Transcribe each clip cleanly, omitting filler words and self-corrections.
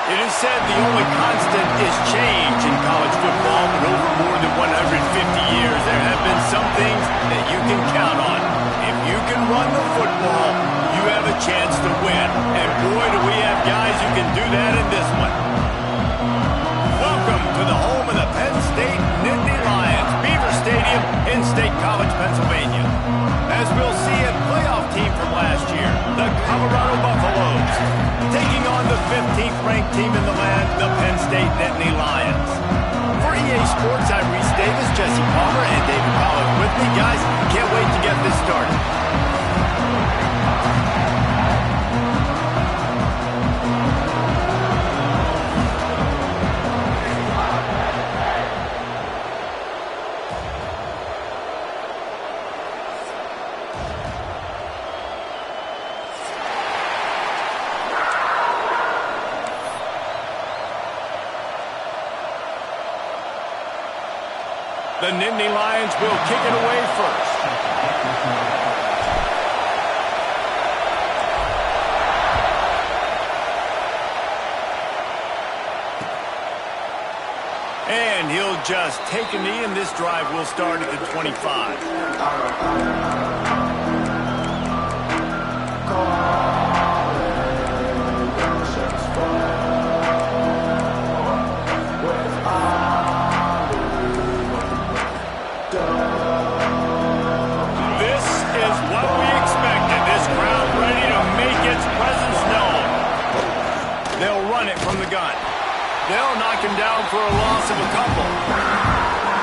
It is said the only constant is change in college football, but over more than 150 years, there have been some things that you can count on. If you can run the football, you have a chance to win. And boy, do we have guys who can do that in this one. Welcome to the home of the Penn State Nittany Lions, Beaver Stadium in State College, Pennsylvania. As we'll see, a playoff team from last year, the Colorado Buffaloes, taking on the 15th ranked team in the land, the Penn State Nittany Lions. For EA Sports, I'm Reese Davis, Jesse Palmer, and David Collins with me. Guys, can't wait to get this started. The Nittany Lions will kick it away first. And he'll just take a knee, and this drive will start at the 25. They'll run it from the gun. They'll knock him down for a loss of a couple.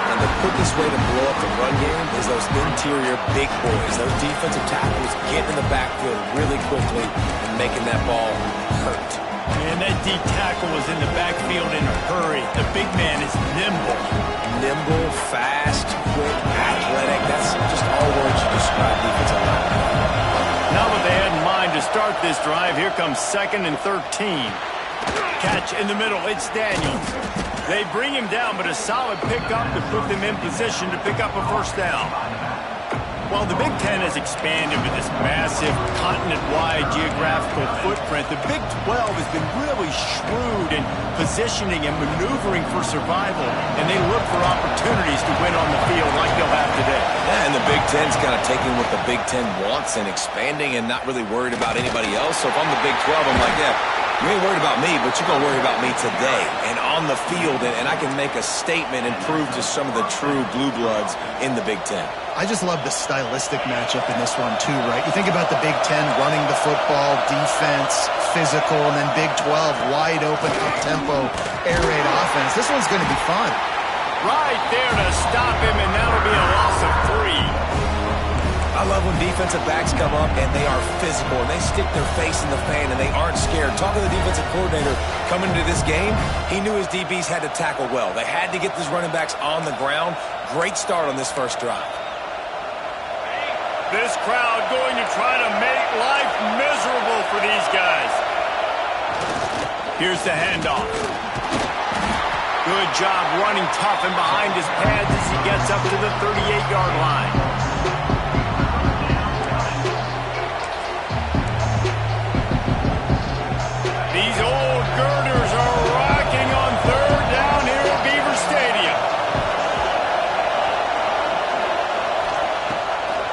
And the quickest way to blow up the run game is those interior big boys. Those defensive tackles getting in the backfield really quickly and making that ball hurt. And that D tackle was in the backfield in a hurry. The big man is nimble. Nimble, fast, quick, athletic. That's just all words you describe defensive line. Not what they had in mind to start this drive. Here comes 2nd and 13. Catch in the middle. It's Daniels. They bring him down, but a solid pickup to put them in position to pick up a first down. While the Big Ten has expanded with this massive continent-wide geographical footprint, the Big 12 has been really shrewd in positioning and maneuvering for survival, and they look for opportunities to win on the field like they'll have today. Yeah, and the Big Ten's kind of taking what the Big Ten wants and expanding and not really worried about anybody else. So if I'm the Big 12, I'm like, yeah, you ain't worried about me, but you're going to worry about me today and on the field, and I can make a statement and prove to some of the true blue bloods in the Big Ten. I just love the stylistic matchup in this one, too, right? You think about the Big Ten running the football, defense, physical, and then Big 12, wide open, up-tempo, air raid offense. This one's going to be fun. Right there to stop him, and that'll be a loss of 3. I love when defensive backs come up and they are physical and they stick their face in the fan and they aren't scared. Talking to the defensive coordinator coming into this game, he knew his DBs had to tackle well. They had to get these running backs on the ground. Great start on this first drive. This crowd going to try to make life miserable for these guys. Here's the handoff. Good job running tough and behind his pads as he gets up to the 38-yard line. These old girders are rocking on 3rd down here at Beaver Stadium.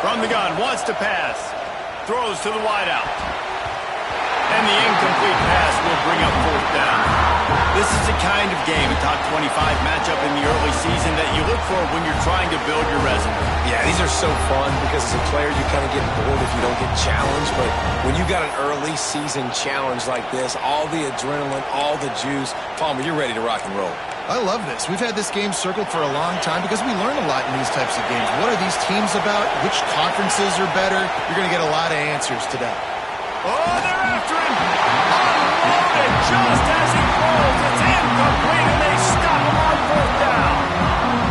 From the gun, wants to pass. Throws to the wideout. And the incomplete pass will bring up 4th down. This is the kind of game, a top 25 matchup in the early season, that you look for when you're trying to build your resume. Yeah, these are so fun because as a player you kind of get bored if you don't get challenged. But when you got an early season challenge like this, all the adrenaline, all the juice, Palmer, you're ready to rock and roll. I love this. We've had this game circled for a long time because we learn a lot in these types of games. What are these teams about? Which conferences are better? You're going to get a lot of answers today. Oh, they're after him. Unloaded just as he throws. It's incomplete, and they stop him on 4th down.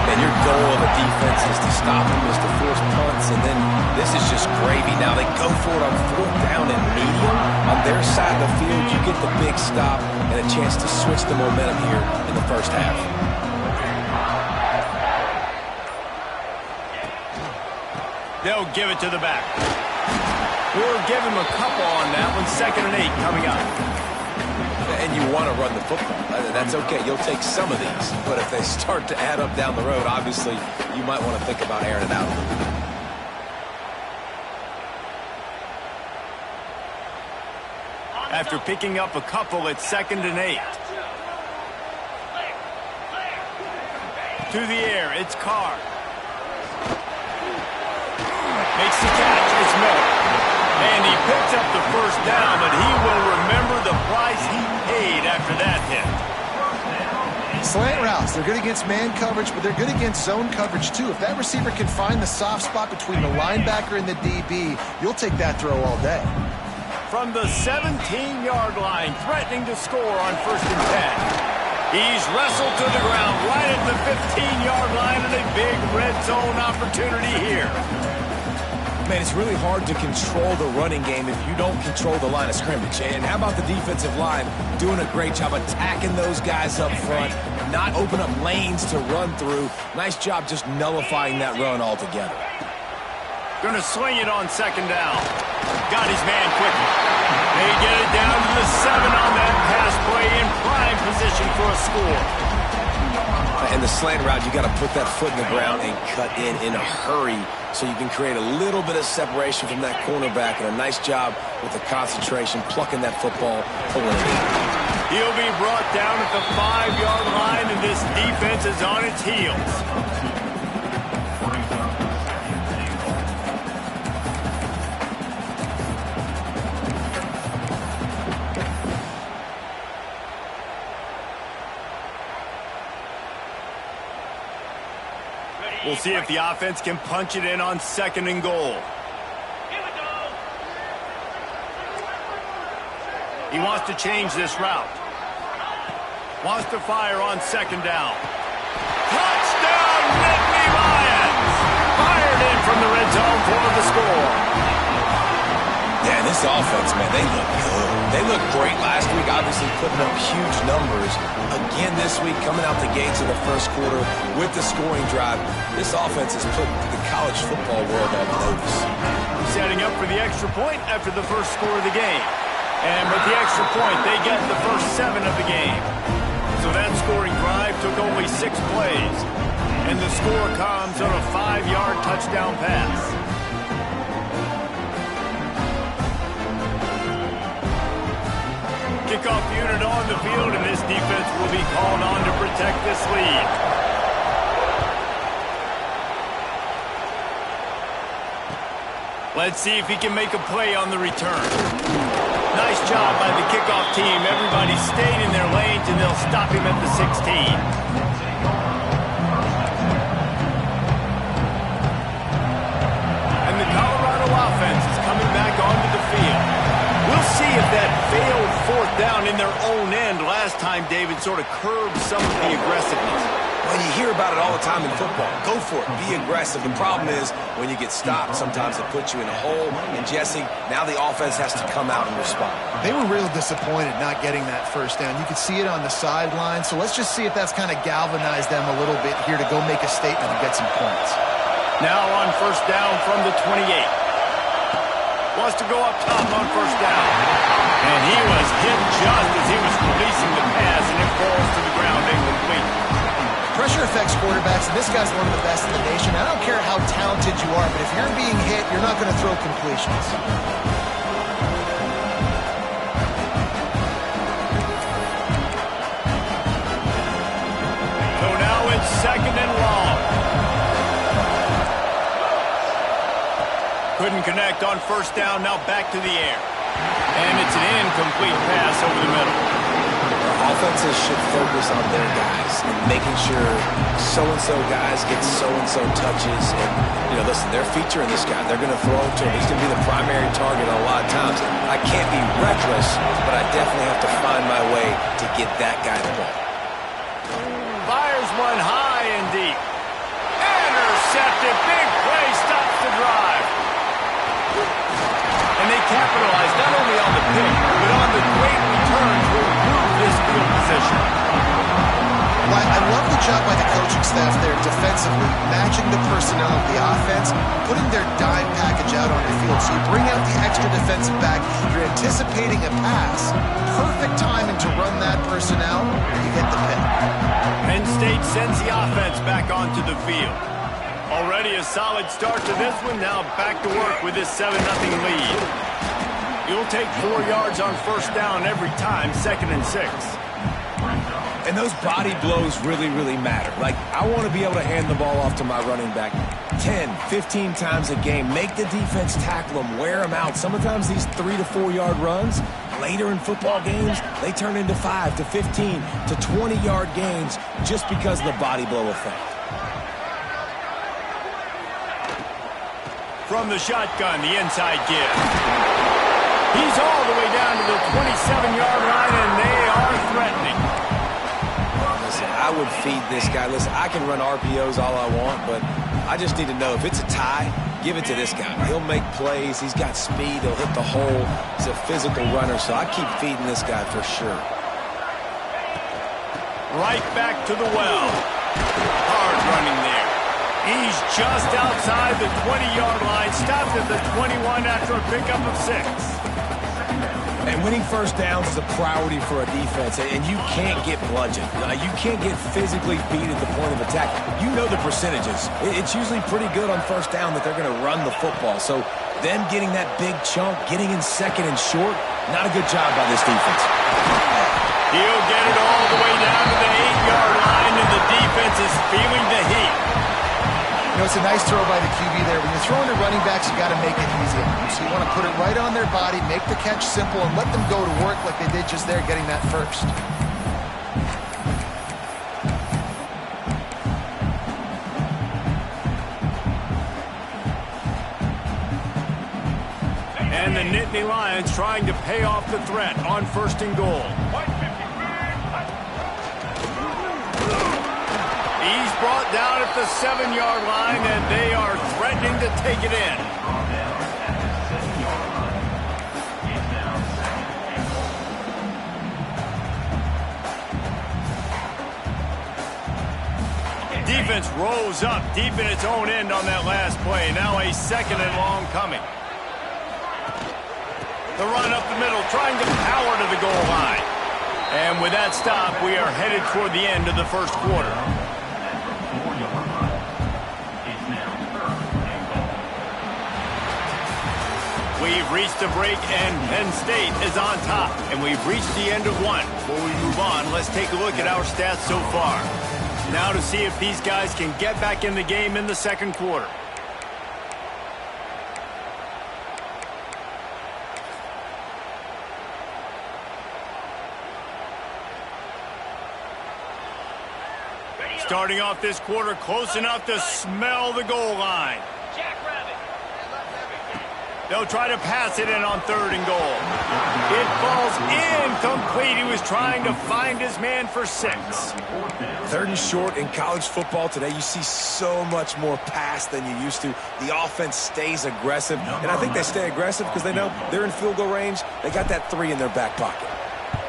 And your goal of a defense is to stop him, is to force punts, and then this is just gravy. Now they go for it on 4th down and medium. On their side of the field, you get the big stop and a chance to switch the momentum here in the first half. They'll give it to the back. We'll give him a couple on that one. 2nd and 8 coming up. and you want to run the football. That's okay. You'll take some of these. But if they start to add up down the road, obviously, you might want to think about airing it out a little bit. After picking up a couple, it's 2nd and 8. To the air, it's Carr. Makes the catch, it's Miller. And he picks up the first down, but he will remember the price he paid after that hit. Slant routes, they're good against man coverage, but they're good against zone coverage too. If that receiver can find the soft spot between the linebacker and the DB, you'll take that throw all day. From the 17-yard line, threatening to score on 1st and 10. He's wrestled to the ground right at the 15-yard line, and a big red zone opportunity here. Man, it's really hard to control the running game if you don't control the line of scrimmage. And how about the defensive line doing a great job attacking those guys up front, not open up lanes to run through. Nice job just nullifying that run altogether. Going to swing it on 2nd down. Got his man quickly. They get it down to the 7 on that pass play, in prime position for a score. And the slant route, you got to put that foot in the ground and cut in a hurry so you can create a little bit of separation from that cornerback. And a nice job with the concentration, plucking that football, pulling it in. He'll be brought down at the 5-yard line, and this defense is on its heels. We'll see if the offense can punch it in on 2nd and goal. He wants to change this route. Wants to fire on 2nd down. Touchdown, Nittany Lions! Fired in from the red zone for the score. Yeah, this offense, man, they look good. They looked great last week, obviously putting up huge numbers. Again this week, coming out the gates in the first quarter with the scoring drive. This offense has put the college football world on notice. Setting up for the extra point after the first score of the game. And with the extra point, they get the first 7 of the game. So that scoring drive took only 6 plays. And the score comes on a 5-yard touchdown pass. Kickoff unit on the field, and this defense will be called on to protect this lead. Let's see if he can make a play on the return. Nice job by the kickoff team. Everybody stayed in their lanes, and they'll stop him at the 16. And the Colorado offense is coming back onto the field. We'll see if that failed 4th down in their own end last time, David, sort of curbed some of the aggressiveness. Well, you hear about it all the time in football. Go for it. Be aggressive. The problem is when you get stopped, sometimes it puts you in a hole. And, Jesse, now the offense has to come out and respond. They were real disappointed not getting that first down. You could see it on the sideline. So let's just see if that's kind of galvanized them a little bit here to go make a statement and get some points. Now on 1st down from the 28. Wants to go up top on 1st down. And he was hit just as he was releasing the pass, and it falls to the ground incomplete. Pressure affects quarterbacks, and this guy's one of the best in the nation. I don't care how talented you are, but if you're being hit, you're not going to throw completions. So now it's 2nd and long. Couldn't connect on 1st down, now back to the air. And it's an incomplete pass over the middle. Offenses should focus on their guys and making sure so-and-so guys get so-and-so touches. And, listen, they're featuring this guy. They're going to throw him to him. He's going to be the primary target a lot of times. I can't be reckless, but I definitely have to find my way to get that guy the ball. Fires one high and deep. Intercepted. Big play stops the drive. And they capitalize not only on the pick, but on the great return to improve this field position. Well, I love the job by the coaching staff. theft there defensively, matching the personnel of the offense, putting their dime package out on the field. So you bring out the extra defensive back, you're anticipating a pass, perfect timing to run that personnel, and you get the pick. Penn State sends the offense back onto the field. Already a solid start to this one. Now back to work with this 7-0 lead. You'll take 4 yards on first down every time, 2nd and 6. And those body blows really, really matter. Like, I want to be able to hand the ball off to my running back 10, 15 times a game. Make the defense tackle them, wear them out. Sometimes these 3 to 4 yard runs, later in football games, they turn into 5 to 15 to 20 yard gains just because of the body blow effect. From the shotgun, the inside give. He's all the way down to the 27-yard line, and they are threatening. Listen, I would feed this guy. Listen, I can run RPOs all I want, but I just need to know if it's a tie, give it to this guy. He'll make plays. He's got speed. He'll hit the hole. He's a physical runner, so I keep feeding this guy for sure. Right back to the well. Hard running there. He's just outside the 20-yard line, stopped at the 21 after a pickup of 6. And winning first downs is a priority for a defense, and you can't get bludgeoned. You can't get physically beat at the point of attack. You know the percentages. It's usually pretty good on first down that they're going to run the football. So them getting that big chunk, getting in 2nd and short, not a good job by this defense. He'll get it all the way down to the 8-yard line, and the defense is feeling the heat. You know, it's a nice throw by the QB there. When you're throwing to running backs, you got to make it easy on them. So you want to put it right on their body, make the catch simple, and let them go to work like they did just there, getting that first. And the Nittany Lions trying to pay off the threat on 1st and goal. He's brought down at the 7-yard line, and they are threatening to take it in. Defense rose up deep in its own end on that last play. Now a 2nd and long coming. The run up the middle, trying to power to the goal line. And with that stop, we are headed toward the end of the first quarter. We've reached a break, and Penn State is on top. And we've reached the end of one. Before we move on, let's take a look at our stats so far. Now to see if these guys can get back in the game in the 2nd quarter. Starting off this quarter, close enough to smell the goal line. They'll try to pass it in on 3rd and goal. It falls incomplete. He was trying to find his man for 6. 3rd and short in college football today, you see so much more pass than you used to. The offense stays aggressive, and I think they stay aggressive because they know they're in field goal range. They got that 3 in their back pocket.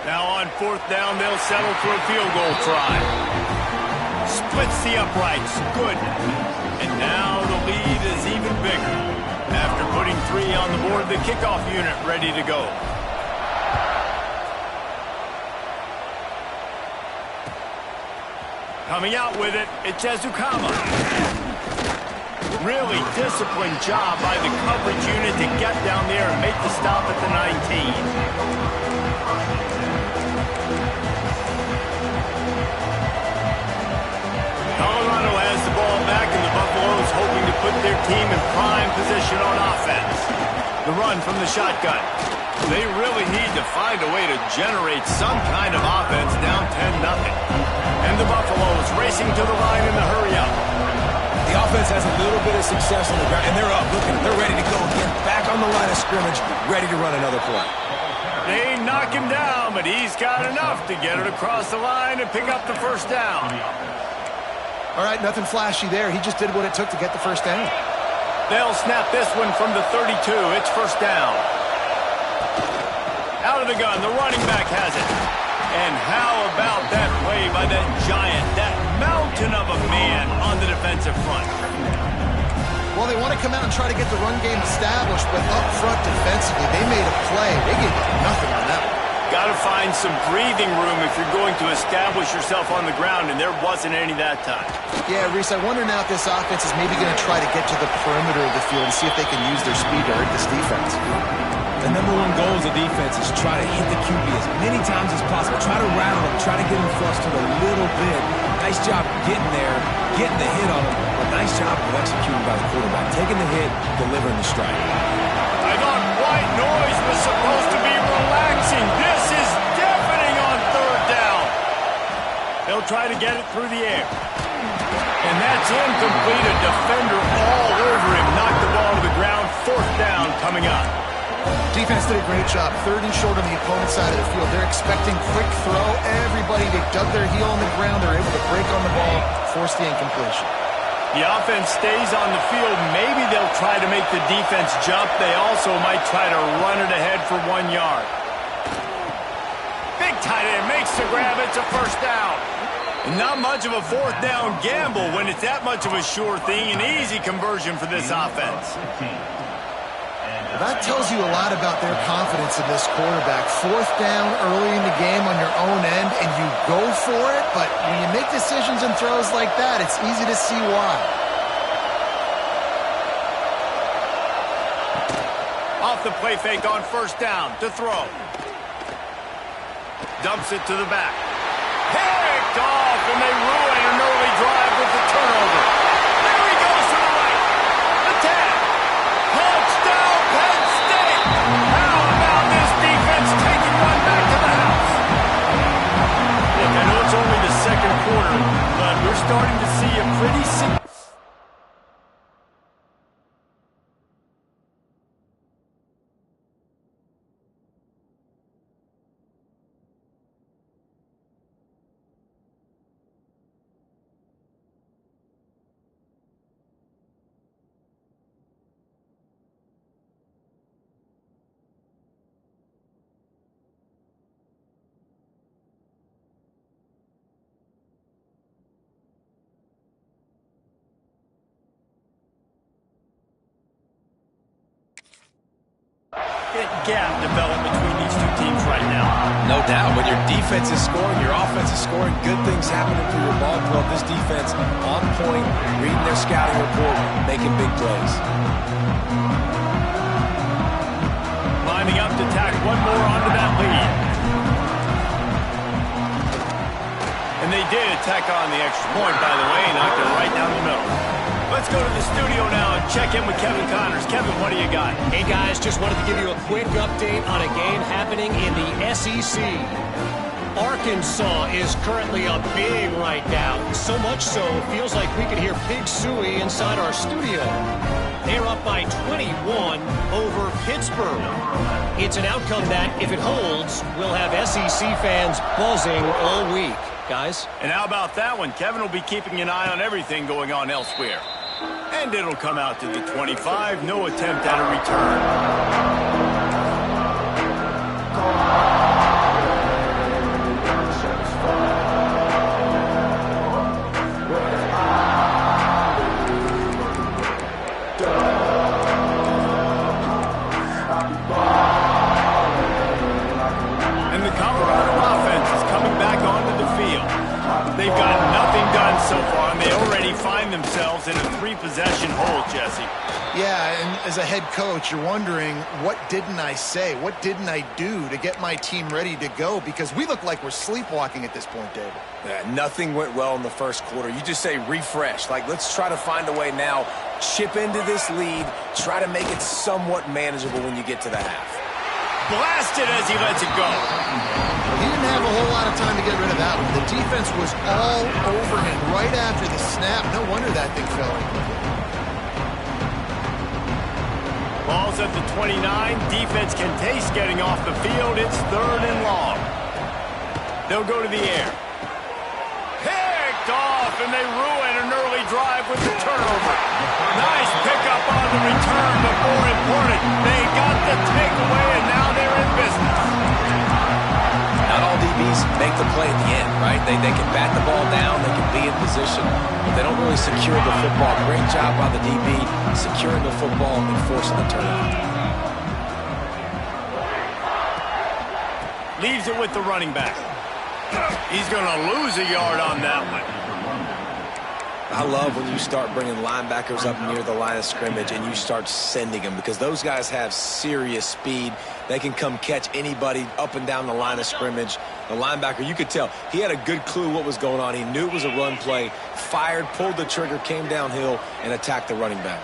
Now on 4th down, they'll settle for a field goal try. Splits the uprights. Good. And now the lead is even bigger. After putting 3 on the board, the kickoff unit ready to go. Coming out with it, it's Ezukama. Really disciplined job by the coverage unit to get down there and make the stop at the 19. Colorado has the ball back, and the Buffaloes hoping to put their team in prime position on offense. The run from the shotgun. They really need to find a way to generate some kind of offense down 10-0. And the Buffaloes racing to the line in the hurry-up. The offense has a little bit of success on the ground, and they're up. Look, they're ready to go again. Back on the line of scrimmage, ready to run another play. They knock him down, but he's got enough to get it across the line and pick up the first down. All right, nothing flashy there. He just did what it took to get the first down. They'll snap this one from the 32. It's first down. Out of the gun, the running back has it. And how about that play by that giant, that mountain of a man? Well, they want to come out and try to get the run game established, but up front defensively, they made a play. They gave up nothing on that one. Got to find some breathing room if you're going to establish yourself on the ground, and there wasn't any that time. Yeah, Reese, I wonder now if this offense is maybe going to try to get to the perimeter of the field and see if they can use their speed to hurt this defense. The number one goal of the defense is try to hit the QB as many times as possible. Try to rattle him, try to get him flustered a little bit. Nice job getting there, getting the hit on him, but nice job of executing by the quarterback. Taking the hit, delivering the strike. I thought white noise was supposed to be relaxing. This is deafening on third down. They'll try to get it through the air. And that's incomplete. A defender all over him. Knocked the ball to the ground. Fourth down coming up. Defense did a great job. Third and short on the opponent's side of the field. They're expecting quick throw. Everybody, they dug their heel on the ground. They're able to break on the ball, force the incompletion. The offense stays on the field. Maybe they'll try to make the defense jump. They also might try to run it ahead for 1 yard. Big tight end makes the grab. It's a first down. And not much of a fourth down gamble when it's that much of a sure thing. An easy conversion for this offense. That tells you a lot about their confidence in this quarterback. Fourth down early in the game on your own end, and you go for it, but when you make decisions and throws like that, it's easy to see why. Off the play fake on first down to throw. Dumps it to the back. Picked off, and they ruin an early drive with the turnover. There he goes to the right. The 10. Touchdown, Penn State. How about this defense taking one back to the house? Look, I know it's only the second quarter, but we're starting to see a pretty significant. Gap developed between these two teams right now. No doubt. When your defense is scoring, your offense is scoring, good things happening for your ball club. This defense on point, reading their scouting report, making big plays. Lining up to tack one more onto that lead. And they did tack on the extra point, by the way, knocked it right down the middle. Let's go to the studio now and check in with Kevin Connors. Kevin, what do you got? Hey, guys, just wanted to give you a quick update on a game happening in the SEC. Arkansas is currently up big right now. So much so, it feels like we could hear Pig Suey inside our studio. They're up by 21 over Pittsburgh. It's an outcome that, if it holds, we'll have SEC fans buzzing all week. Guys? And how about that one? Kevin will be keeping an eye on everything going on elsewhere. And it'll come out to the 25. No attempt at a return. And the Colorado offense is coming back onto the field. They've got nothing done so far, and they already find themselves in a three-possession hole, Jesse. Yeah, and as a head coach, you're wondering, what didn't I say? What didn't I do to get my team ready to go? Because we look like we're sleepwalking at this point, David. Yeah, nothing went well in the first quarter. You just say refresh. Like, let's try to find a way now, chip into this lead, try to make it somewhat manageable when you get to the half. Blasted as he lets it go. He didn't have a whole lot of time to get rid of that one. The defense was all over him right after the snap. No wonder that thing fell. Ball's at the 29. Defense can taste getting off the field. It's third and long. They'll go to the air. Picked off, and they ruin an early drive with the turnover. Nice pickup on the return, but more important, they got the takeaway, and now they're in business. Not all DBs make the play at the end, right? They can bat the ball down, they can be in position, but They don't really secure the football. Great job by the DB securing the football and forcing the turnover. Leaves it with the running back. He's going to lose a yard on that one. I love when you start bringing linebackers up near the line of scrimmage and you start sending them, because those guys have serious speed. They can come catch anybody up and down the line of scrimmage. The linebacker, you could tell, he had a good clue what was going on. He knew it was a run play, fired, pulled the trigger, came downhill, and attacked the running back.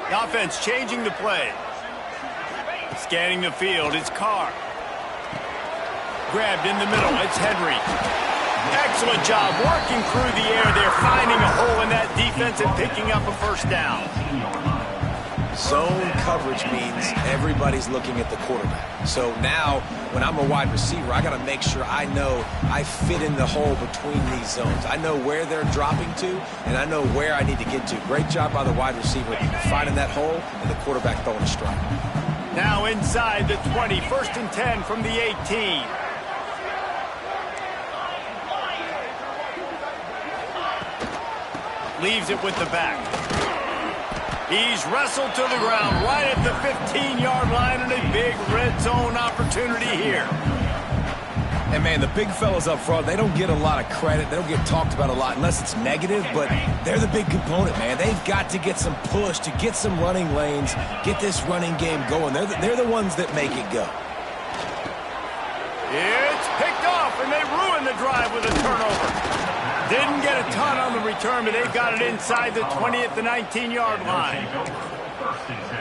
The offense changing the play. Scanning the field, it's Carr. Grabbed in the middle, it's Henry. Excellent job working through the air there, finding a hole in that defense and picking up a first down. Zone coverage means everybody's looking at the quarterback. So now, when I'm a wide receiver, I got to make sure I know I fit in the hole between these zones. I know where they're dropping to, and I know where I need to get to. Great job by the wide receiver finding that hole, and the quarterback throwing a strike. Now inside the 20, 1st and 10 from the 18. Leaves it with the back. He's wrestled to the ground right at the 15-yard line, and a big red zone opportunity here. And, man, the big fellas up front, they don't get a lot of credit. They don't get talked about a lot unless it's negative, but they're the big component, man. They've got to get some push, to get some running lanes, get this running game going. They're the ones that make it go. It's picked off, and they ruin the drive with a turnover. Didn't get a ton on the return, but they've got it inside the 20 at the 19-yard line.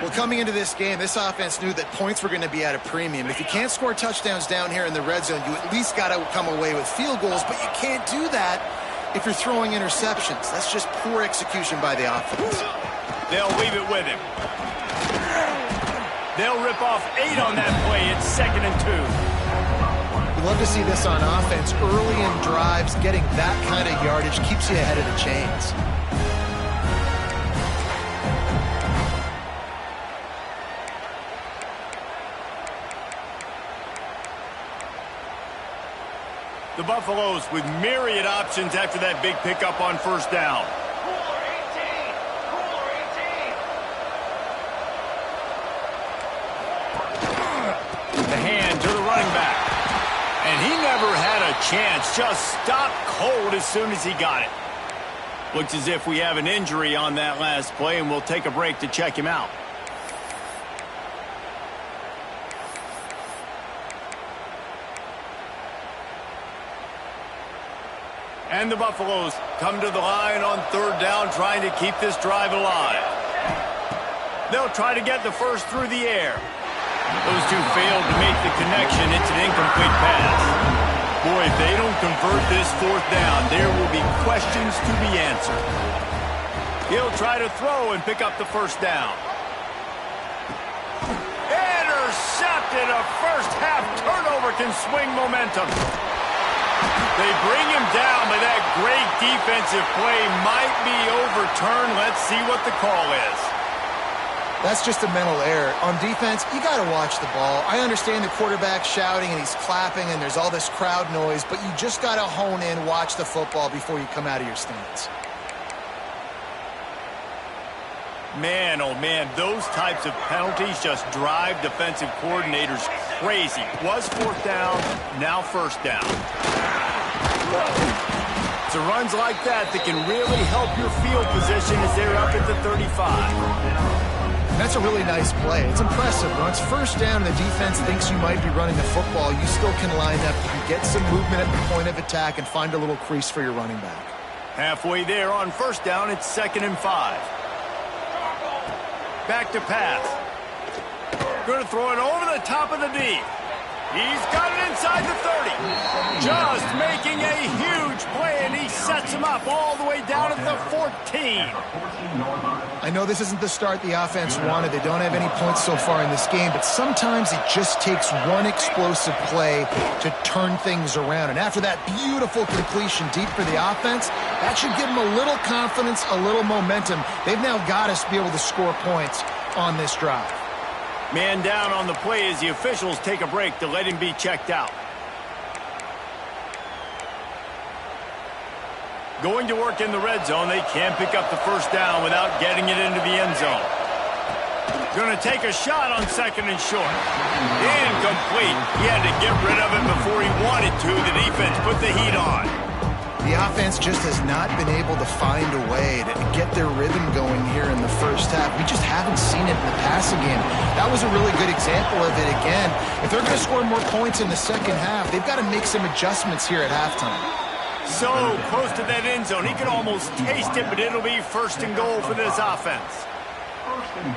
Well, coming into this game, this offense knew that points were going to be at a premium. If you can't score touchdowns down here in the red zone, you at least got to come away with field goals, but you can't do that if you're throwing interceptions. That's just poor execution by the offense. They'll leave it with him. They'll rip off 8 on that play. It's 2nd and 2. Love to see this on offense. Early in drives, getting that kind of yardage keeps you ahead of the chains. The Buffaloes with myriad options after that big pickup on 1st down. The hand to the running back. And he never had a chance, just stopped cold as soon as he got it. Looks as if we have an injury on that last play, and we'll take a break to check him out. And the Buffaloes come to the line on 3rd down, trying to keep this drive alive. They'll try to get the first through the air. Those two failed to make the connection. It's an incomplete pass. Boy, if they don't convert this 4th down, there will be questions to be answered. He'll try to throw and pick up the 1st down. Intercepted. A first-half turnover can swing momentum. They bring him down, but that great defensive play might be overturned. Let's see what the call is. That's just a mental error. On defense, you got to watch the ball. I understand the quarterback shouting and he's clapping and there's all this crowd noise, but you just got to hone in, watch the football before you come out of your stance. Man, oh man, those types of penalties just drive defensive coordinators crazy. Was 4th down, now 1st down. It's runs like that that can really help your field position as they're up at the 35. That's a really nice play. It's impressive. When it's 1st down and the defense thinks you might be running the football, you still can line up. You can get some movement at the point of attack and find a little crease for your running back. Halfway there on 1st down, it's 2nd and 5. Back to pass. Going to throw it over the top of the D. He's got it inside the 30. Just making a huge play, and he sets him up all the way down at the 14. I know this isn't the start the offense wanted. They don't have any points so far in this game, but sometimes it just takes one explosive play to turn things around. And after that beautiful completion deep for the offense, that should give them a little confidence, a little momentum. They've now got us to be able to score points on this drive. Man down on the play as the officials take a break to let him be checked out. Going to work in the red zone. They can't pick up the first down without getting it into the end zone. Going to take a shot on second and short. Incomplete. He had to get rid of it before he wanted to. The defense put the heat on. The offense just has not been able to find a way to get their rhythm going here in the first half. We just haven't seen it in the passing game. That was a really good example of it again. If they're going to score more points in the second half, they've got to make some adjustments here at halftime. So close to that end zone. He could almost taste it, but it'll be first and goal for this offense.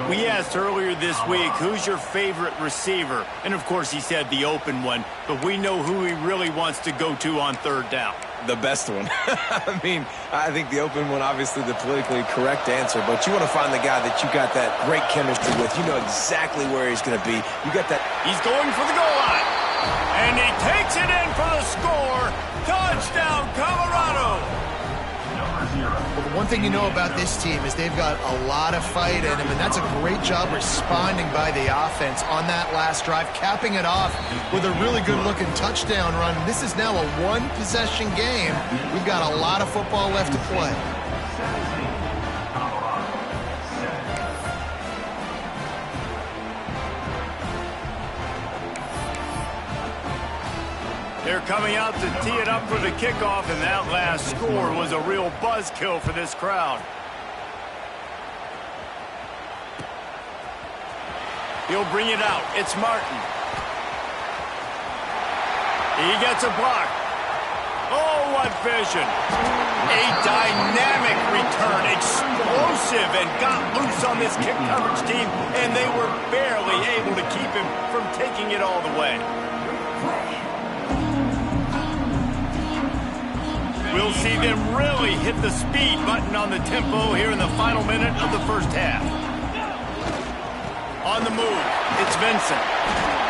We asked earlier this week, who's your favorite receiver? And, of course, he said the open one, but we know who he really wants to go to on third down. The best one. I mean, I think the open one, obviously the politically correct answer, but you want to find the guy that you got that great chemistry with. You know exactly where he's going to be. You got that. He's going for the goal line. And he takes it in for the score. Touchdown, Colorado. Well, the one thing you know about this team is they've got a lot of fight in them, and that's a great job responding by the offense on that last drive, capping it off with a really good-looking touchdown run. This is now a one-possession game. We've got a lot of football left to play. They're coming out to tee it up for the kickoff, and that last score was a real buzzkill for this crowd. He'll bring it out. It's Martin. He gets a block. Oh, what vision. A dynamic return, explosive, and got loose on this kick coverage team, and they were barely able to keep him from taking it all the way. We'll see them really hit the speed button on the tempo here in the final minute of the first half. On the move, it's Vincent.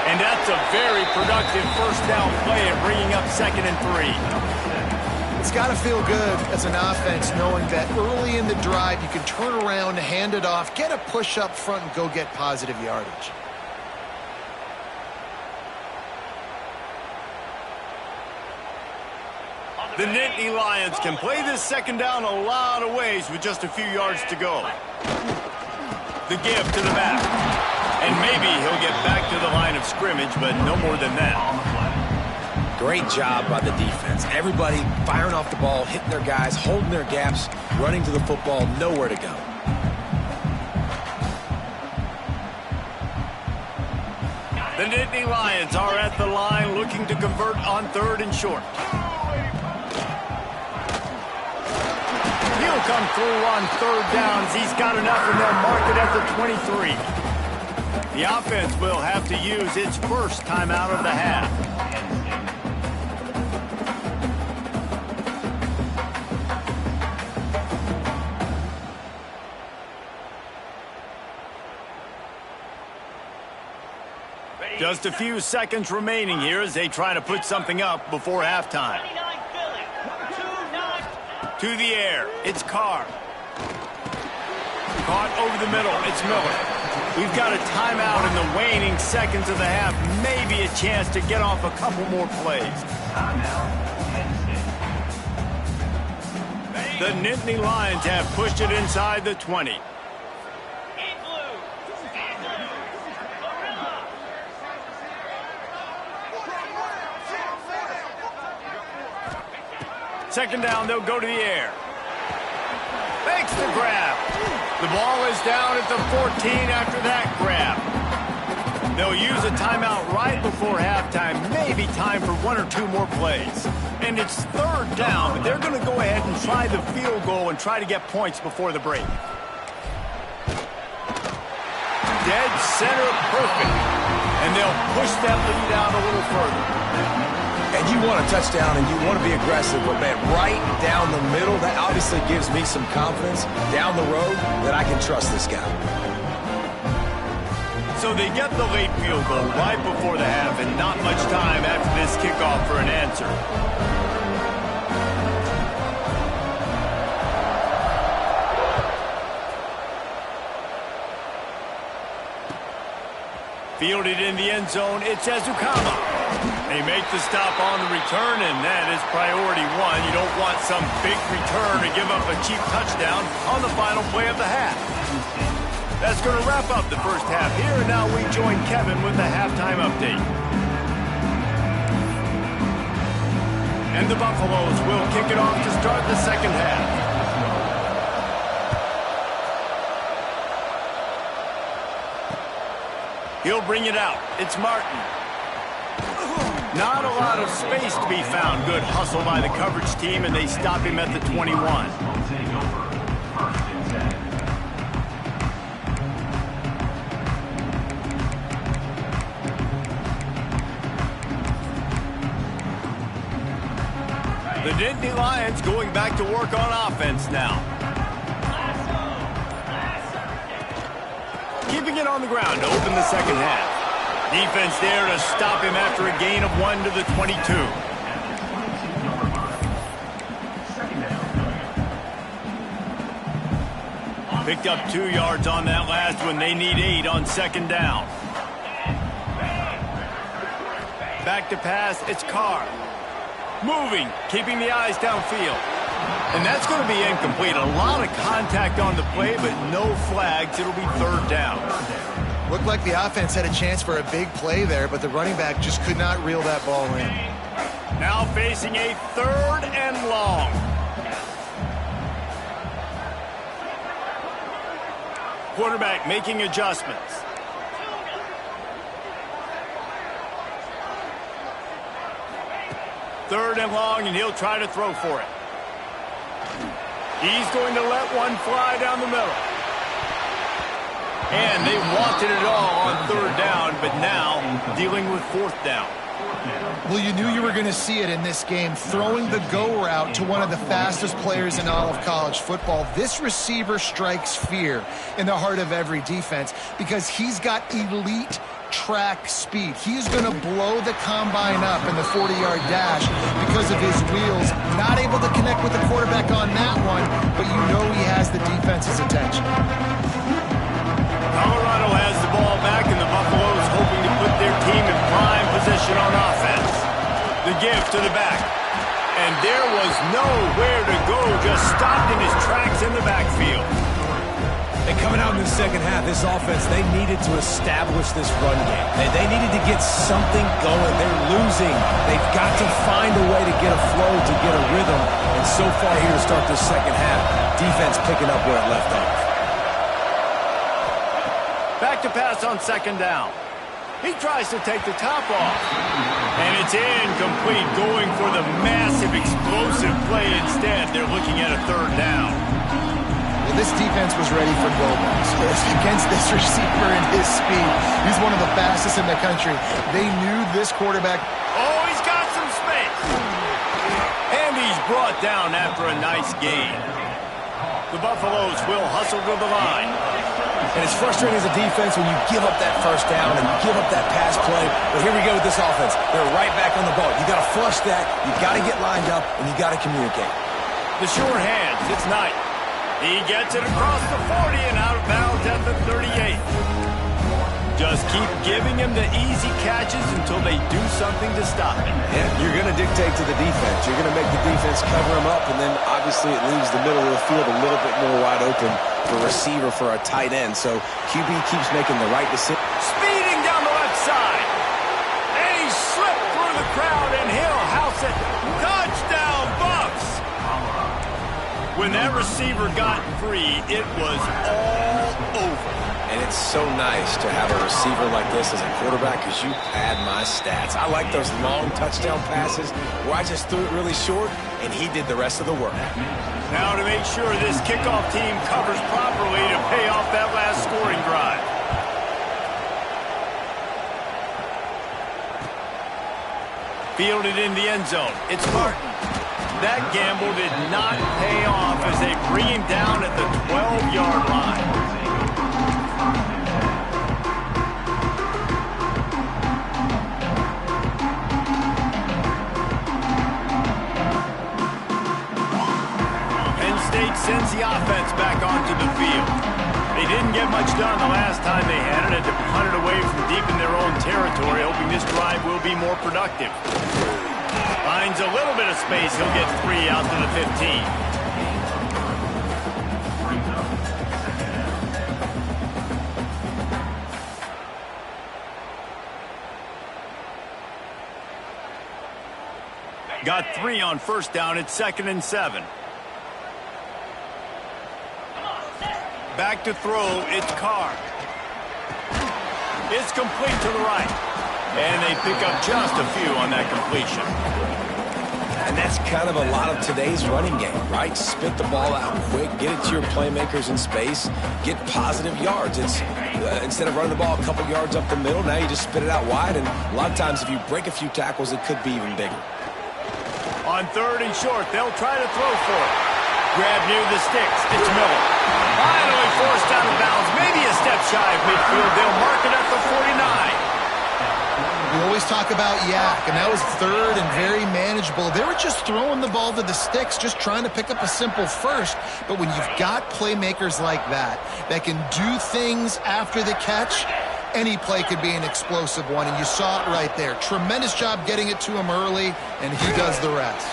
And that's a very productive first down play at bringing up 2nd and 3. It's got to feel good as an offense knowing that early in the drive you can turn around, hand it off, get a push up front, and go get positive yardage. The Nittany Lions can play this second down a lot of ways with just a few yards to go. The give to the back. And maybe he'll get back to the line of scrimmage, but no more than that. Great job by the defense. Everybody firing off the ball, hitting their guys, holding their gaps, running to the football, nowhere to go. The Nittany Lions are at the line looking to convert on 3rd and short. He'll come through on 3rd downs. He's got enough, and they'll mark it at the 23. The offense will have to use its first timeout of the half. Just a few seconds remaining here as they try to put something up before halftime. To the air, it's Carr. Caught over the middle, it's Miller. We've got a timeout in the waning seconds of the half. Maybe a chance to get off a couple more plays. The Nittany Lions have pushed it inside the 20. Second down, they'll go to the air. Makes the grab. The ball is down at the 14 after that grab. They'll use a timeout right before halftime. Maybe time for 1 or 2 more plays. And it's 3rd down, but they're going to go ahead and try the field goal and try to get points before the break. Dead center perfect. And they'll push that lead out a little further. And you want a touchdown and you want to be aggressive, but man, right down the middle, that obviously gives me some confidence down the road that I can trust this guy. So they get the late field goal right before the half, and not much time after this kickoff for an answer. Fielded in the end zone, it's Ezukama. They make the stop on the return, and that is priority one. You don't want some big return to give up a cheap touchdown on the final play of the half. That's going to wrap up the first half here, and now we join Kevin with the halftime update. And the Buffaloes will kick it off to start the second half. He'll bring it out. It's Martin. Not a lot of space to be found. Good hustle by the coverage team, and they stop him at the 21. The Nittany Lions going back to work on offense now. Keeping it on the ground to open the second half. Defense there to stop him after a gain of 1 to the 22. Picked up 2 yards on that last one. They need 8 on second down. Back to pass. It's Carr. Moving, keeping the eyes downfield. And that's going to be incomplete. A lot of contact on the play, but no flags. It'll be third down. Looked like the offense had a chance for a big play there, but the running back just could not reel that ball in. Now facing a third and long. Quarterback making adjustments. Third and long, and he'll try to throw for it. He's going to let one fly down the middle. And they wanted it all on third down, but now dealing with fourth down. Well, you knew you were going to see it in this game, throwing the go route to one of the fastest players in all of college football. This receiver strikes fear in the heart of every defense because he's got elite track speed. He's going to blow the combine up in the 40-yard dash because of his wheels. Not able to connect with the quarterback on that one, but you know he has the defense's attention. Colorado has the ball back, and the Buffaloes hoping to put their team in prime position on offense. The give to the back. And there was nowhere to go, just stopped in his tracks in the backfield. And coming out in the second half, this offense, they needed to establish this run game. They needed to get something going. They're losing. They've got to find a way to get a flow, to get a rhythm. And so far here to start this second half, defense picking up where it left off. Back to pass on second down. He tries to take the top off. And it's incomplete, going for the massive explosive play instead. They're looking at a third down. Well, this defense was ready for Gomez against this receiver and his speed. He's one of the fastest in the country. They knew this quarterback. Oh, he's got some space. And he's brought down after a nice gain. The Buffaloes will hustle to the line. And it's frustrating as a defense when you give up that first down and you give up that pass play. But here we go with this offense. They're right back on the ball. You got to flush that. You got to get lined up, and you got to communicate. The short hands. It's Knight. He gets it across the 40 and out of bounds at the 38. Just keep giving him the easy catches until they do something to stop him. Yeah, you're going to dictate to the defense. You're going to make the defense cover him up, and then obviously it leaves the middle of the field a little bit more wide open for receiver, for a tight end. So QB keeps making the right decision. Speeding down the left side. And he slipped through the crowd, and he'll house it. Touchdown, Bucks! When that receiver got free, it was all over. And it's so nice to have a receiver like this as a quarterback because you pad my stats. I like those long touchdown passes where I just threw it really short, and he did the rest of the work. Now to make sure this kickoff team covers properly to pay off that last scoring drive. Fielded in the end zone. It's Martin. That gamble did not pay off as they bring him down at the 12-yard line. Penn State sends the offense back onto the field. They didn't get much done the last time they had it. Had to punt it away from deep in their own territory, hoping this drive will be more productive. Finds a little bit of space. He'll get 3 out to the 15. Got 3 on first down. It's 2nd and 7. Back to throw. It's Carr. It's complete to the right. And they pick up just a few on that completion. And that's kind of a lot of today's running game, right? Spit the ball out quick, get it to your playmakers in space, get positive yards. It's instead of running the ball a couple yards up the middle, now you just spit it out wide. And a lot of times if you break a few tackles, it could be even bigger. On 3rd and short, they'll try to throw for it. Grab near the sticks. It's Miller. Finally forced out of bounds. Maybe a step shy of midfield. They'll mark it at the 49. We always talk about yak, and that was 3rd and very manageable. They were just throwing the ball to the sticks, just trying to pick up a simple first. But when you've got playmakers like that can do things after the catch, any play could be an explosive one, and you saw it right there. Tremendous job getting it to him early, and he does the rest.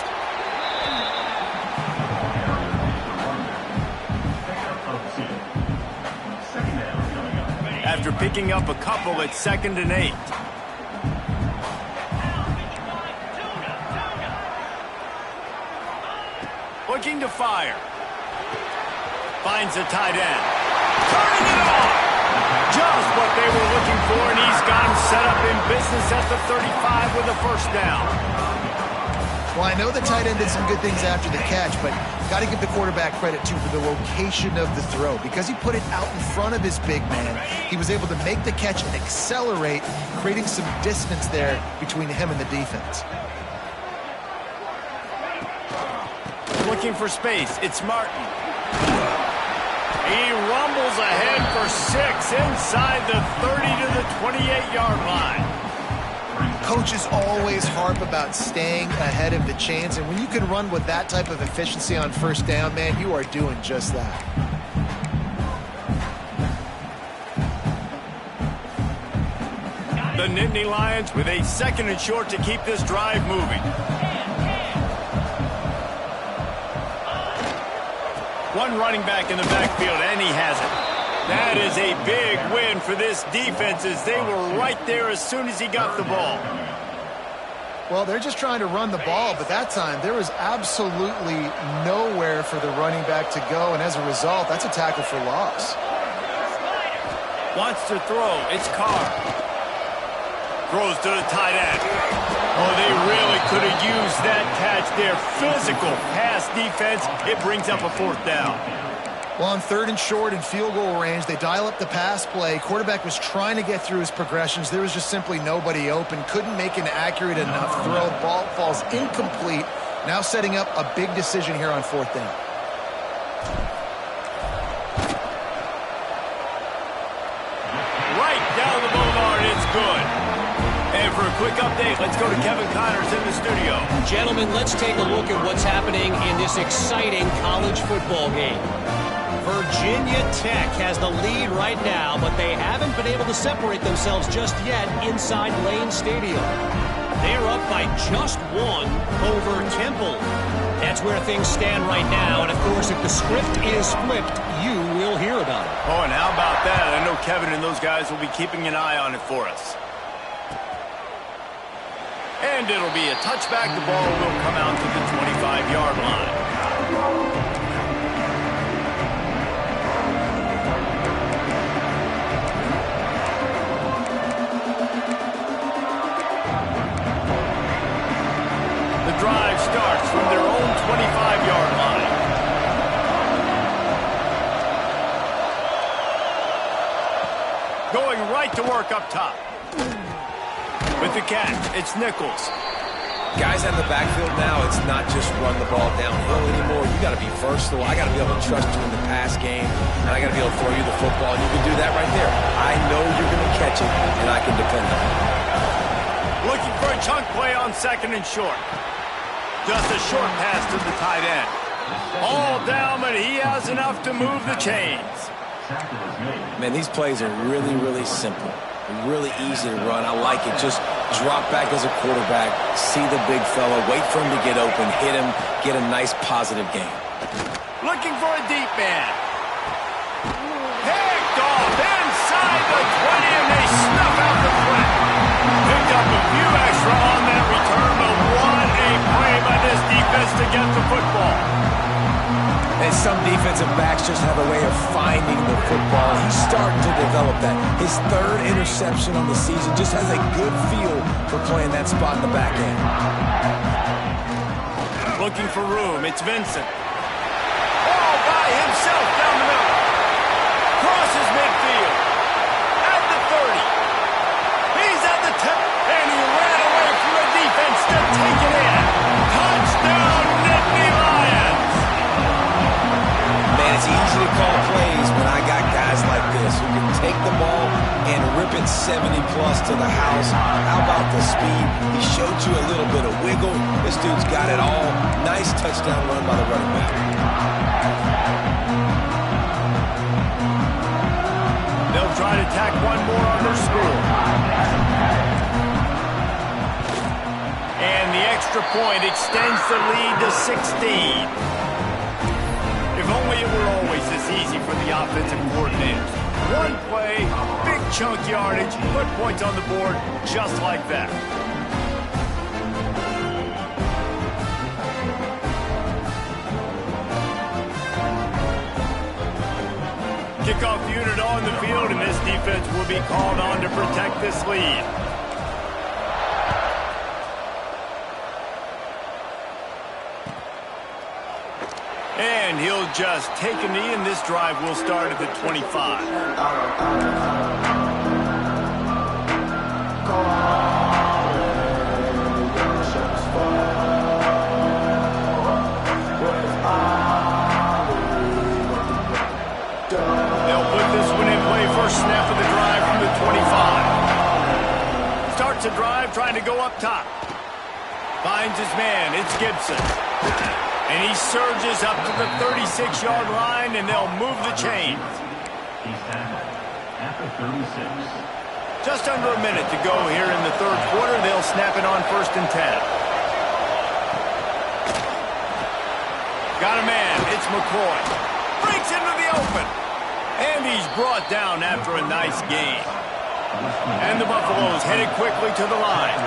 After picking up a couple, it's 2nd and 8. Looking to fire. Finds a tight end. Turning it on! Just what they were looking for, and he's got him set up in business at the 35 with a first down. Well, I know the tight end did some good things after the catch, but got to give the quarterback credit, too, for the location of the throw. Because he put it out in front of his big man, he was able to make the catch and accelerate, creating some distance there between him and the defense. Looking for space. It's Martin. He rumbles ahead for 6 inside the 30 to the 28-yard line. Coaches always harp about staying ahead of the chains, and when you can run with that type of efficiency on first down, man, you are doing just that. The Nittany Lions with a 2nd and short to keep this drive moving. One running back in the backfield, and he has it. That is a big win for this defense as they were right there as soon as he got the ball. Well, they're just trying to run the ball, but that time there was absolutely nowhere for the running back to go, and as a result, that's a tackle for loss. Wants to throw. It's Carr. Throws to the tight end. Oh, they really could have used that catch there. Physical pass defense. It brings up a 4th down. Well, on 3rd and short and field goal range, they dial up the pass play. Quarterback was trying to get through his progressions. There was just simply nobody open. Couldn't make an accurate enough throw. Ball falls incomplete. Now setting up a big decision here on 4th down. Right down the boulevard. It's good. And for a quick update, let's go to Kevin Connors in the studio. Gentlemen, let's take a look at what's happening in this exciting college football game. Virginia Tech has the lead right now, but they haven't been able to separate themselves just yet inside Lane Stadium. They're up by just 1 over Temple. That's where things stand right now, and of course, if the script is flipped, you will hear about it. Oh, and how about that? I know Kevin and those guys will be keeping an eye on it for us. And it'll be a touchback. The ball will come out to the 25-yard line. The drive starts from their own 25-yard line. Going right to work up top. With the catch, it's Nichols. Guys out in the backfield now, it's not just run the ball downhill anymore. You got to be versatile. I got to be able to trust you in the pass game, and I got to be able to throw you the football. And you can do that right there. I know you're going to catch it, and I can depend on it. Looking for a chunk play on 2nd and short. Just a short pass to the tight end. All down, but he has enough to move the chains. Man, these plays are really, really simple. Really easy to run. I like it. Just drop back as a quarterback, see the big fella, wait for him to get open, hit him, get a nice positive gain. Looking for a deep man. Picked off inside the 20, and they snuff out the threat. Picked up a few extra on that return, but what a play by this defense to get the football. And some defensive backs just have a way of finding the football. He's starting to develop that. His third interception on the season just has a good feel for playing that spot in the back end. Looking for room. It's Vincent. All by himself down the middle. Crosses midfield. At the 30. He's at the 10. And he ran away from the defense to take it in. Touchdown, Nittany Lions. Man, it's easy to call plays when I got guys like this who can take the ball and rip it 70-plus to the house. How about the speed? He showed you a little bit of wiggle. This dude's got it all. Nice touchdown run by the running back. They'll try to tack one more on their score. And the extra point extends the lead to 16. If only it were always this easy for the offensive coordinators. One play, big chunk yardage, put points on the board just like that. Kickoff unit on the field, and this defense will be called on to protect this lead. And he'll just take a knee, and this drive will start at the 25. They'll put this one in play. First snap of the drive from the 25. Starts a drive trying to go up top. Finds his man. It's Gibson. And he surges up to the 36-yard line, and they'll move the chains. He's tackled at the 36. Just under a minute to go here in the third quarter. They'll snap it on 1st and 10. Got a man. It's McCoy. Breaks into the open. And he's brought down after a nice gain. And the Buffaloes headed quickly to the line.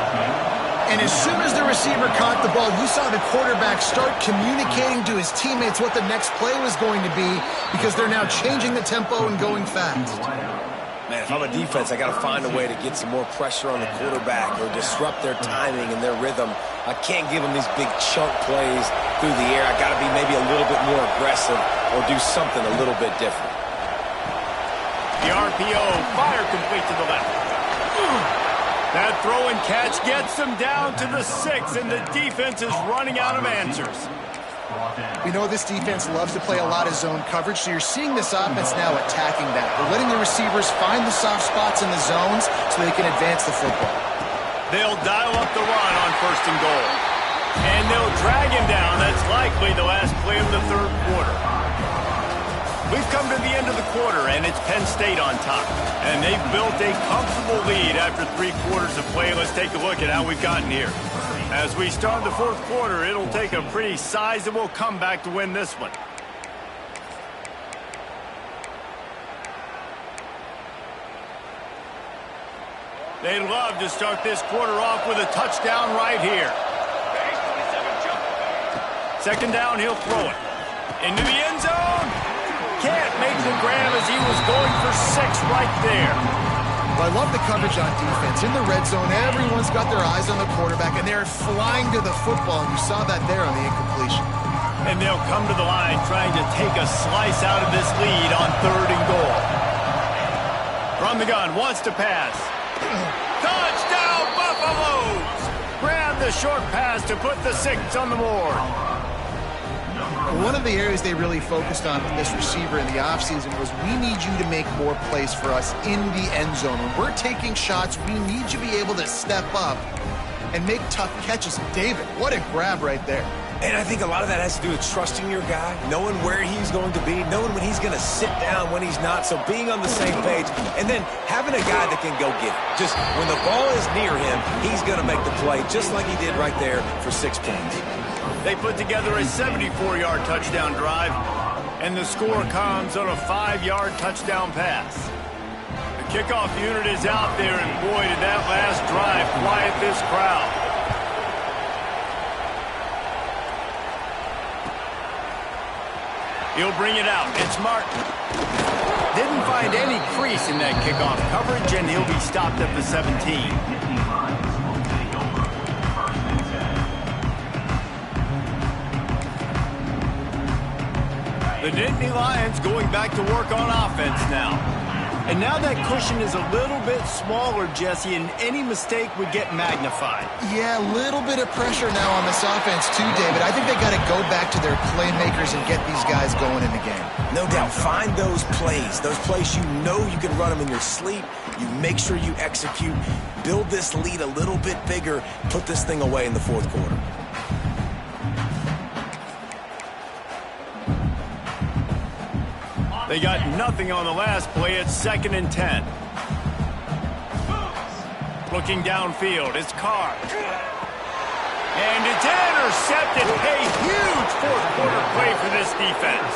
And as soon as the receiver caught the ball, you saw the quarterback start communicating to his teammates what the next play was going to be, because they're now changing the tempo and going fast. Man, if I'm a defense, I got to find a way to get some more pressure on the quarterback or disrupt their timing and their rhythm. I can't give them these big chunk plays through the air. I got to be maybe a little bit more aggressive or do something a little bit different. The RPO, fire complete to the left. That throw and catch gets them down to the 6, and the defense is running out of answers. We know this defense loves to play a lot of zone coverage, so you're seeing this offense now attacking that. They're letting the receivers find the soft spots in the zones so they can advance the football. They'll dial up the run on 1st and goal. And they'll drag him down. That's likely the last play of the third quarter. We've come to the end of the quarter, and it's Penn State on top. And they've built a comfortable lead after 3 quarters of play. Let's take a look at how we've gotten here. As we start the fourth quarter, it'll take a pretty sizable comeback to win this one. They'd love to start this quarter off with a touchdown right here. 2nd down, he'll throw it. Into the end zone. Can't make the grab as he was going for 6 right there. Well, I love the coverage on defense. In the red zone, everyone's got their eyes on the quarterback, and they're flying to the football. And you saw that there on the incompletion. And they'll come to the line trying to take a slice out of this lead on 3rd and goal. From the gun, wants to pass. Touchdown, Buffaloes! Grab the short pass to put the 6 on the board. One of the areas they really focused on with this receiver in the offseason was, we need you to make more plays for us in the end zone. When we're taking shots, we need you to be able to step up and make tough catches. David, what a grab right there. And I think a lot of that has to do with trusting your guy, knowing where he's going to be, knowing when he's going to sit down, when he's not, so being on the same page, and then having a guy that can go get it. Just when the ball is near him, he's going to make the play, just like he did right there for 6 points. They put together a 74-yard touchdown drive, and the score comes on a 5-yard touchdown pass. The kickoff unit is out there, and boy, did that last drive quiet this crowd. He'll bring it out. It's Martin. Didn't find any crease in that kickoff coverage, and he'll be stopped at the 17. The Nittany Lions going back to work on offense now. And now that cushion is a little bit smaller, Jesse, and any mistake would get magnified. Yeah, a little bit of pressure now on this offense too, David. I think they got to go back to their playmakers and get these guys going in the game. No doubt. Find those plays you know you can run them in your sleep. You make sure you execute. Build this lead a little bit bigger. Put this thing away in the fourth quarter. They got nothing on the last play. It's 2nd and 10. Looking downfield, it's Carr. And it's intercepted. A huge fourth-quarter play for this defense.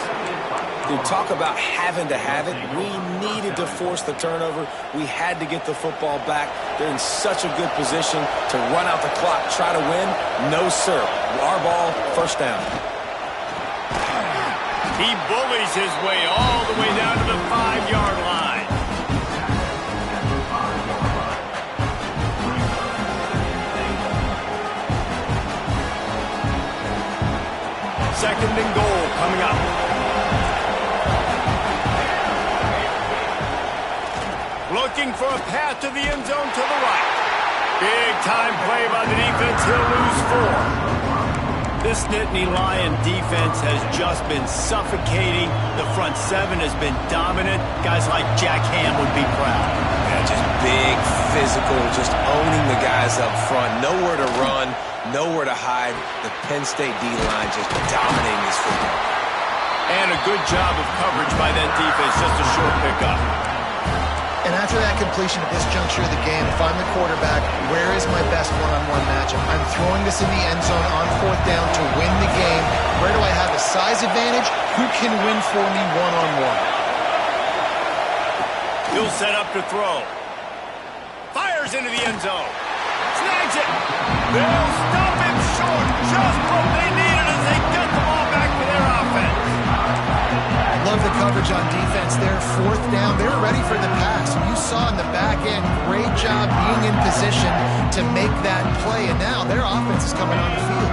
Dude, talk about having to have it. We needed to force the turnover. We had to get the football back. They're in such a good position to run out the clock, try to win. No, sir. Our ball, first down. He bullies his way all the way down to the 5-yard line. Second and goal coming up. Looking for a path to the end zone to the right. Big time play by the defense. He'll lose 4. This Nittany Lion defense has just been suffocating. The front 7 has been dominant. Guys like Jack Ham would be proud. Yeah, just big, physical, just owning the guys up front. Nowhere to run, nowhere to hide. The Penn State D-line just dominating this football. And a good job of coverage by that defense. Just a short pickup. And after that completion at this juncture of the game, if I'm the quarterback, where is my best one-on-one matchup? I'm throwing this in the end zone on 4th down to win the game. Where do I have a size advantage? Who can win for me one-on-one? He'll set up to throw. Fires into the end zone. Snags it. They'll stop him short. Just what they needed as they get the ball back for their offense. Love the coverage on defense there. 4th down. They were ready for the pass. You saw in the back end, great job being in position to make that play. And now their offense is coming on the field.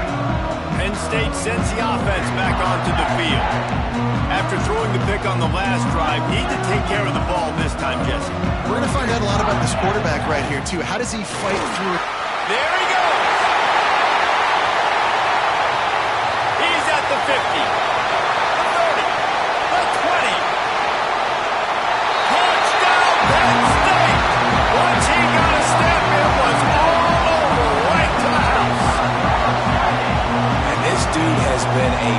Penn State sends the offense back onto the field. After throwing the pick on the last drive, need to take care of the ball this time, Jesse. We're going to find out a lot about this quarterback right here, too. How does he fight through it? There he goes. He's at the 50. Been a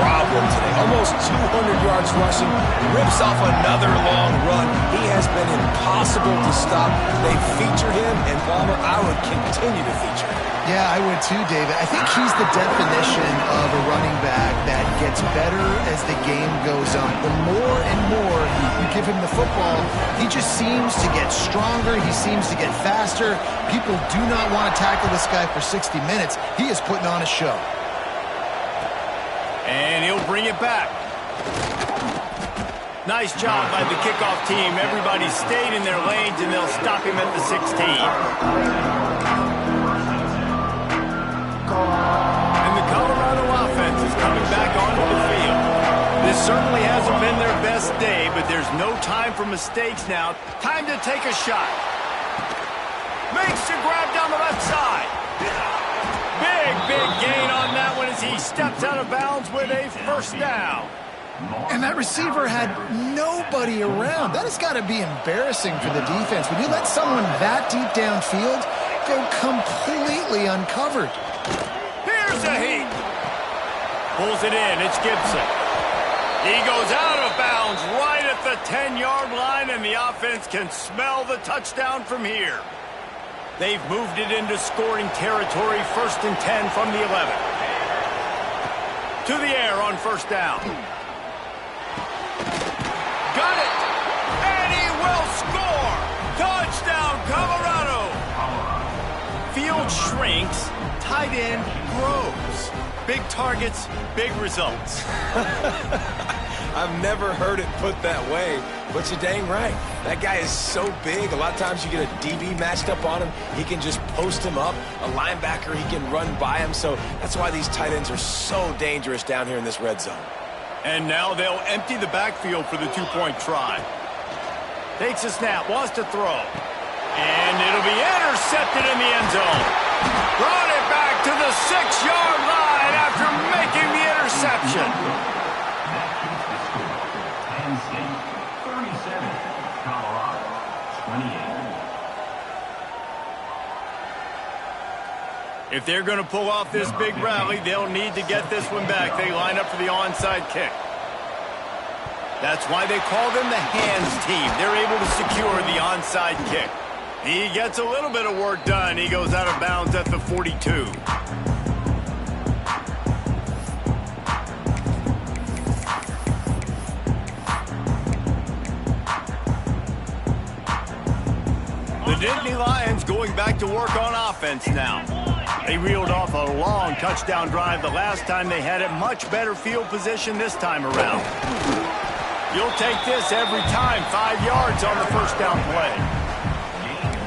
problem today. Almost 200 yards rushing, rips off another long run. He has been impossible to stop. They feature him, and Palmer, I would continue to feature him. Yeah, I would too, David. I think he's the definition of a running back that gets better as the game goes on. The more and more you give him the football, he just seems to get stronger. He seems to get faster. People do not want to tackle this guy for 60 minutes. He is putting on a show. And he'll bring it back. Nice job by the kickoff team. Everybody stayed in their lanes, and they'll stop him at the 16. And the Colorado offense is coming back onto the field. This certainly hasn't been their best day, but there's no time for mistakes now. Time to take a shot. Makes the grab down the left side. Big gain on that one as he steps out of bounds with a first down. And that receiver had nobody around. That has got to be embarrassing for the defense. When you let someone that deep downfield go completely uncovered. Here's a heat. Pulls it in. It's Gibson. He goes out of bounds right at the 10-yard line, and the offense can smell the touchdown from here. They've moved it into scoring territory, 1st and 10 from the 11. To the air on 1st down. Got it! And he will score! Touchdown, Colorado! Field shrinks, tight end grows. Big targets, big results. I've never heard it put that way, but you're dang right. That guy is so big. A lot of times you get a DB matched up on him. He can just post him up. A linebacker, he can run by him. So that's why these tight ends are so dangerous down here in this red zone. And now they'll empty the backfield for the 2-point try. Takes a snap, wants to throw. And it'll be intercepted in the end zone. Brought it back to the 6-yard line after making the interception. That keeps the score. Penn State 37, Colorado 28. If they're going to pull off this big rally, they'll need to get this one back. They line up for the onside kick. That's why they call them the hands team. They're able to secure the onside kick. He gets a little bit of work done. He goes out of bounds at the 42. The Nittany Lions going back to work on offense now. They reeled off a long touchdown drive the last time they had it. Much better field position this time around. You'll take this every time. 5 yards on the 1st down play.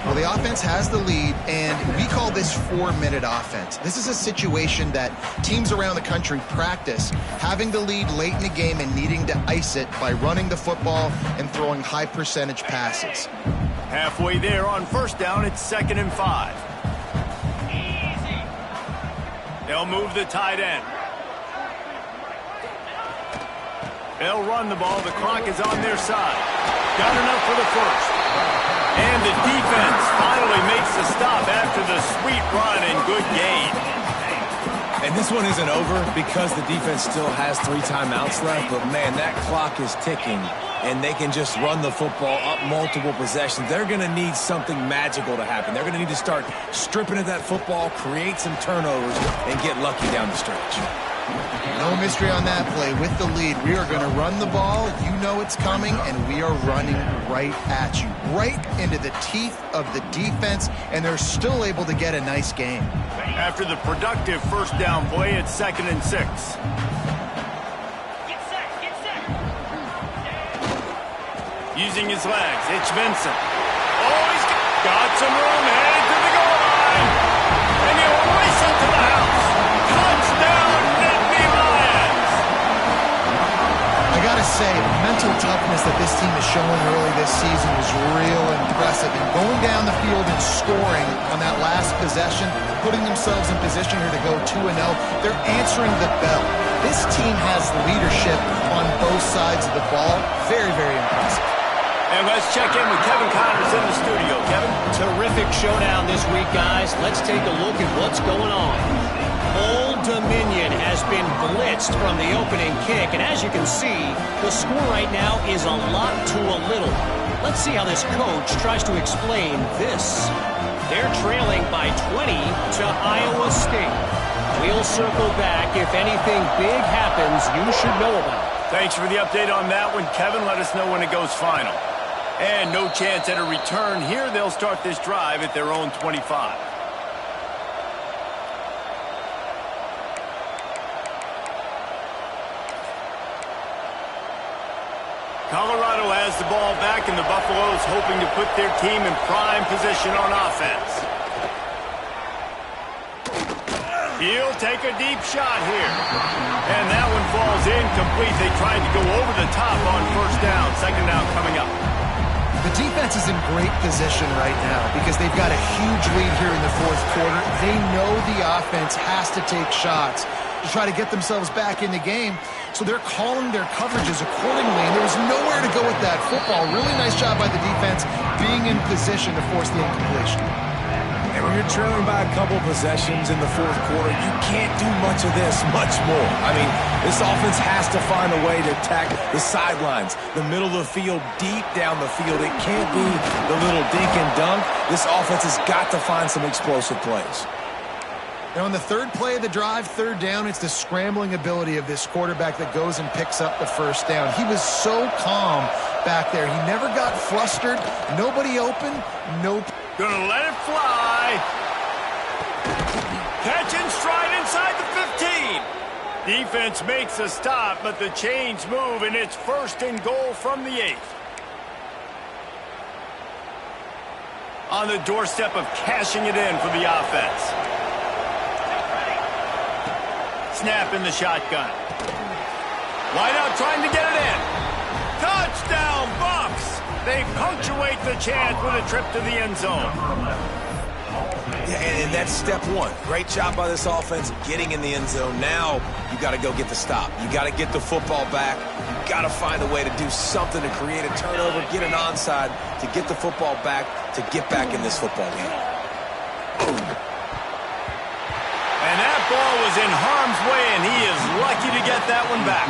Well, the offense has the lead, and we call this 4-minute offense. This is a situation that teams around the country practice, having the lead late in the game and needing to ice it by running the football and throwing high-percentage passes. Halfway there on 1st down, it's 2nd and 5. They'll move the tight end. They'll run the ball. The clock is on their side. Got enough for the 1st. And the defense finally makes the stop after the sweet run and good gain. And this one isn't over because the defense still has 3 timeouts left. But, man, that clock is ticking, and they can just run the football up multiple possessions. They're going to need something magical to happen. They're going to need to start stripping at that football, create some turnovers, and get lucky down the stretch. No mystery on that play. With the lead, we are going to run the ball. You know it's coming, and we are running right at you, right into the teeth of the defense, and they're still able to get a nice game. After the productive 1st down play, it's 2nd and 6. Using his legs, it's Vincent. Oh, he's got some room, headed to the goal line. And he'll race it to the house. Touchdown, Nittany Lions. I got to say, the mental toughness that this team is showing early this season was real impressive. And going down the field and scoring on that last possession, putting themselves in position here to go 2-0, they're answering the bell. This team has leadership on both sides of the ball. Very, very impressive. And let's check in with Kevin Connors in the studio. Kevin? Terrific showdown this week, guys. Let's take a look at what's going on. Old Dominion has been blitzed from the opening kick, and as you can see, the score right now is a lot to a little. Let's see how this coach tries to explain this. They're trailing by 20 to Iowa State. We'll circle back if anything big happens you should know about. Thanks for the update on that one, Kevin. Let us know when it goes final. And no chance at a return here. They'll start this drive at their own 25. Colorado has the ball back, and the Buffaloes hoping to put their team in prime position on offense. He'll take a deep shot here. And that one falls incomplete. They tried to go over the top on 1st down. 2nd down coming up. The defense is in great position right now because they've got a huge lead here in the 4th quarter. They know the offense has to take shots to try to get themselves back in the game. So they're calling their coverages accordingly, and there was nowhere to go with that football. Really nice job by the defense being in position to force the incompletion. And When you're trailing by a couple possessions in the fourth quarter, you can't do much of this, much more. I mean, this offense has to find a way to attack the sidelines, the middle of the field, deep down the field. It can't be the little dink and dunk. This offense has got to find some explosive plays. Now, on the third play of the drive, third down, it's the scrambling ability of this quarterback that goes and picks up the first down. He was so calm back there. He never got flustered. Nobody open. Nope. Gonna let it fly. Catch and stride inside the 15. Defense makes a stop, but the chains move, and it's first and goal from the 8. On the doorstep of cashing it in for the offense. Snap in the shotgun. Wide out trying to get it in. Touchdown, Bucks! They punctuate the chance with a trip to the end zone. Yeah, and that's step one. Great job by this offense getting in the end zone. Now you got to go get the stop. You got to get the football back. You got to find a way to do something to create a turnover, get an onside, to get the football back, to get back in this football game. And that ball was in harm's way, and he is lucky to get that one back.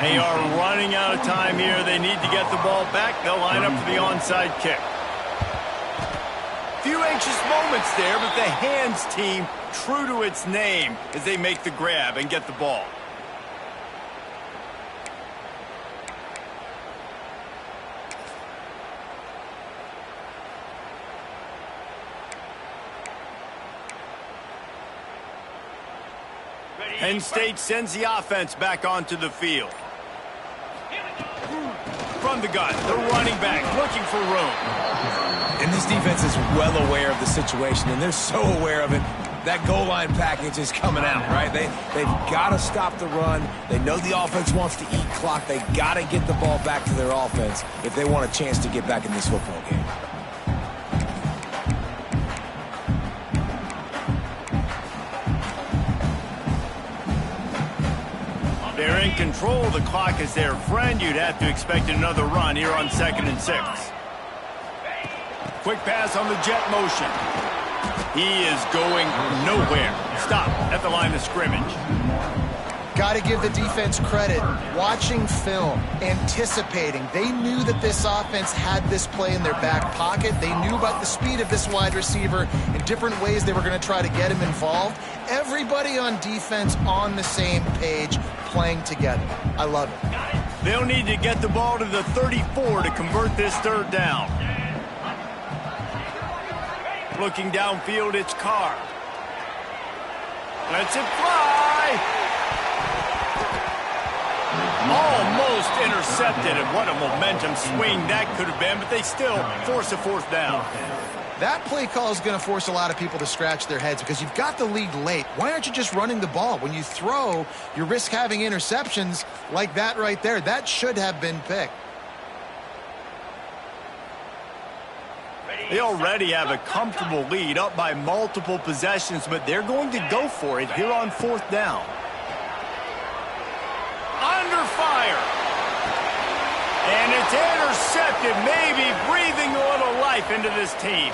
They are running out of time here. They need to get the ball back. They'll line up for the onside kick. Few anxious moments there, but the hands team true to its name as they make the grab and get the ball. Penn State sends the offense back onto the field. From the gun, the running back looking for room. And this defense is well aware of the situation, and they're so aware of it. That goal line package is coming out, right? They've got to stop the run. They know the offense wants to eat clock. They got to get the ball back to their offense if they want a chance to get back in this football game. They're in control. The clock is their friend. You'd have to expect another run here on 2nd and 6. Quick pass on the jet motion. He is going nowhere. Stop at the line of scrimmage. Got to give the defense credit. Watching film, anticipating. They knew that this offense had this play in their back pocket. They knew about the speed of this wide receiver in different ways they were going to try to get him involved. Everybody on defense on the same page, playing together. I love it. They'll need to get the ball to the 34 to convert this third down. Looking downfield, it's Carr. Lets it fly. Almost intercepted, and what a momentum swing that could have been, but they still force a 4th down. That play call is going to force a lot of people to scratch their heads because you've got the lead late. Why aren't you just running the ball? When you throw, you risk having interceptions like that right there. That should have been picked. They already have a comfortable lead, up by multiple possessions, but they're going to go for it here on 4th down. Under fire. And it's intercepted, maybe breathing a little life into this team.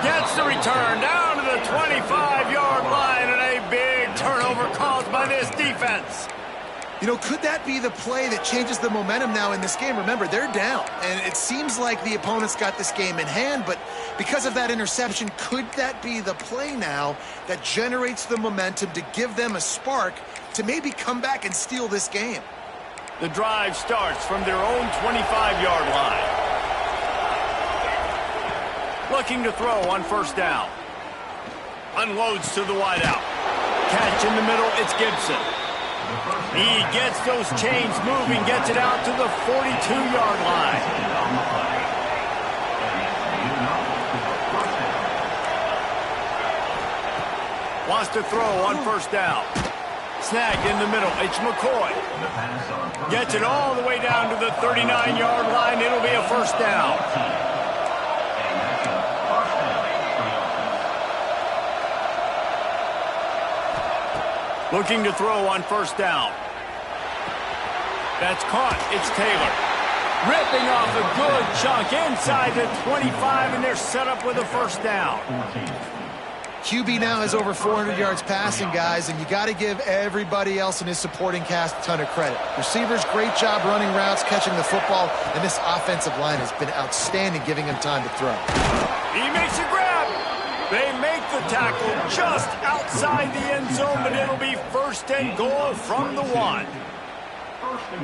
Gets the return down to the 25-yard line, and a big turnover caused by this defense. You know, could that be the play that changes the momentum now in this game? Remember, they're down, and it seems like the opponent's got this game in hand, but because of that interception, could that be the play now that generates the momentum to give them a spark to maybe come back and steal this game? The drive starts from their own 25-yard line. Looking to throw on 1st down. Unloads to the wideout. Catch in the middle, it's Gibson. He gets those chains moving, gets it out to the 42-yard line. Wants to throw on 1st down. Snagged in the middle. It's McCoy. Gets it all the way down to the 39-yard line. It'll be a 1st down. Looking to throw on 1st down. That's caught. It's Taylor. Ripping off a good chunk inside the 25, and they're set up with a first down. QB now has over 400 yards passing, guys, and you got to give everybody else in his supporting cast a ton of credit. Receivers, great job running routes, catching the football, and this offensive line has been outstanding, giving him time to throw. He makes a grab. They make the tackle just outside the end zone, but it'll be first and goal from the 1.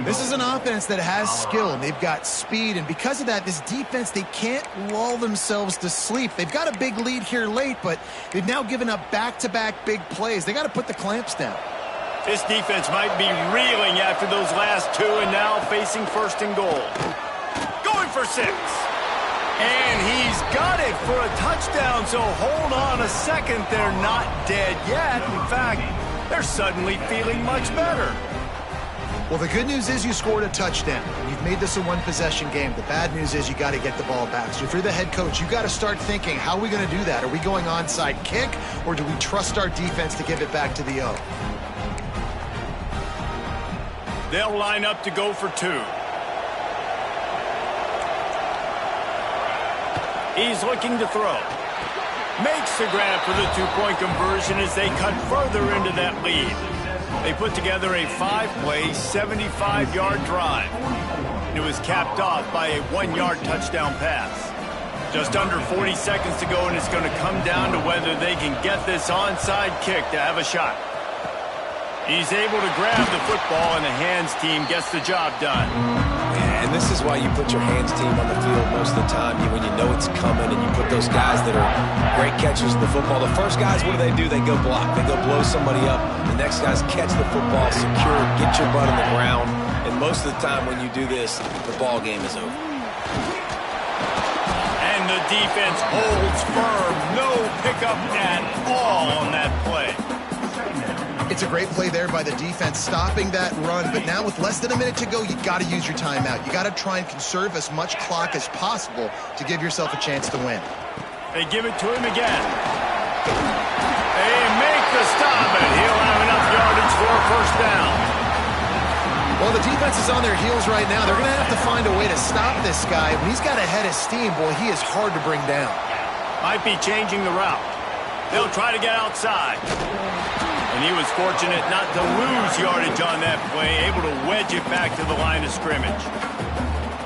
This is an offense that has skill, and they've got speed, and because of that, this defense, they can't lull themselves to sleep. They've got a big lead here late, but they've now given up back-to-back big plays. They got to put the clamps down. This defense might be reeling after those last 2, and now facing first and goal. Going for 6. And he's got it for a touchdown, so hold on a second. They're not dead yet. In fact, they're suddenly feeling much better. Well, the good news is you scored a touchdown. You've made this a one-possession game. The bad news is you got to get the ball back. So if you're the head coach, you got to start thinking, how are we going to do that? Are we going onside kick, or do we trust our defense to give it back to the O? They'll line up to go for 2. He's looking to throw. Makes the grab for the 2-point conversion as they cut further into that lead. They put together a 5-play, 75-yard drive. It was capped off by a 1-yard touchdown pass. Just under 40 seconds to go, and it's going to come down to whether they can get this onside kick to have a shot. He's able to grab the football, and the hands team gets the job done. Yeah, and this is why you put your hands team on the field most of the time. When you know it's coming, and you put those guys that are great catchers of the football. The first guys, what do? They go block. They go blow somebody up. The next guys catch the football, secure it, get your butt on the ground. And most of the time when you do this, the ball game is over. And the defense holds firm. No pickup at all on that play. It's a great play there by the defense, stopping that run. But now with less than a minute to go, you got to use your timeout. You got to try and conserve as much clock as possible to give yourself a chance to win. They give it to him again. They make the stop, and he'll have enough yardage for a first down. Well, the defense is on their heels right now. They're going to have to find a way to stop this guy. When he's got a head of steam, boy, he is hard to bring down. Might be changing the route. They'll try to get outside. And he was fortunate not to lose yardage on that play, able to wedge it back to the line of scrimmage.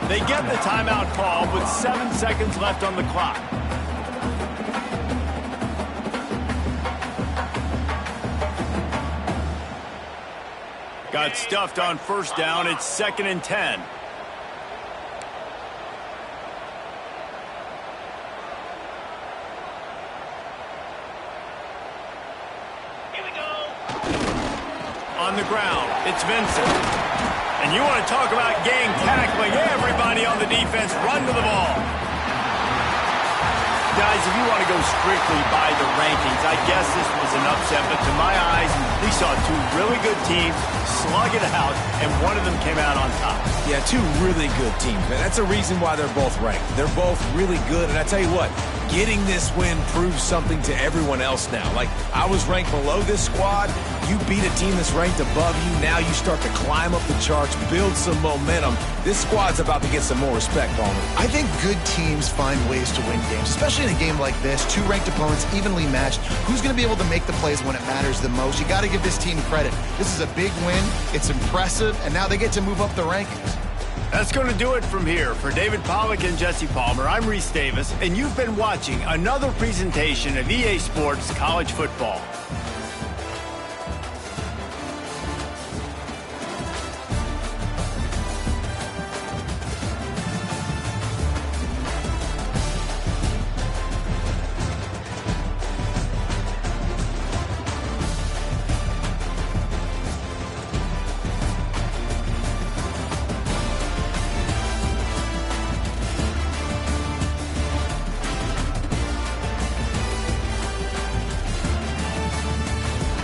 They get the timeout call with 7 seconds left on the clock. Got stuffed on first down. It's 2nd and 10. On the ground, it's Vincent. And you want to talk about gang tackling. Everybody on the defense run to the ball. Guys, if you want to go strictly by the rankings, I guess this was an upset, but to my eyes, we saw 2 really good teams slug it out, and one of them came out on top. Yeah, 2 really good teams, man. That's a reason why they're both ranked. They're both really good, and I tell you what, getting this win proves something to everyone else now. Like, I was ranked below this squad. You beat a team that's ranked above you. Now you start to climb up the charts, build some momentum. This squad's about to get some more respect on it. I think good teams find ways to win games, especially in a game like this. 2 ranked opponents, evenly matched. Who's going to be able to make the plays when it matters the most? You got to give this team credit. This is a big win. It's impressive, and now they get to move up the rankings. That's going to do it from here. For David Pollack and Jesse Palmer, I'm Reese Davis, and you've been watching another presentation of EA Sports College Football.